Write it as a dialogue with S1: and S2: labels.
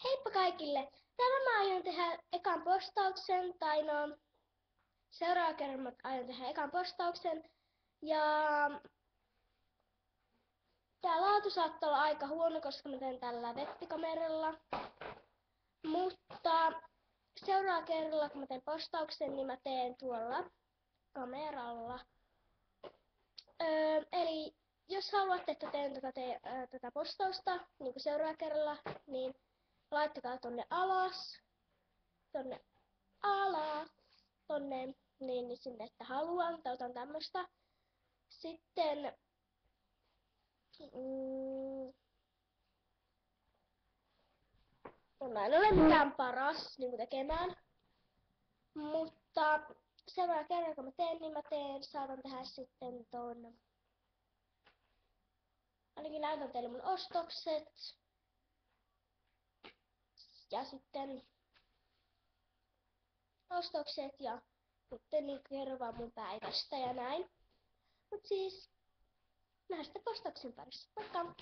S1: Heippa kaikille! Tänään mä aion tehdä ekan postauksen, tai no, seuraava kerran mä aion tehdä ekan postauksen. Ja tää laatu saattaa olla aika huono, koska mä teen tällä webbikameralla. Mutta seuraava kerralla, kun mä teen postauksen, niin mä teen tuolla kameralla. Eli jos haluatte, että teen tätä postausta niin kuin seuraava kerralla, niin laittakaa tonne alas, niin sinne, että haluan, tai otan tämmöstä. Sitten, mä en ole mikään paras niin tekemään, mutta seuraava kerran kun mä teen, niin saatan tehdä sitten ton, ainakin näytän teille mun ostokset, ja sitten ostokset ja sitten niin kerron vaan mun päivästä ja näin. Mut siis, nähdään sitten postauksen parissa. Moikka!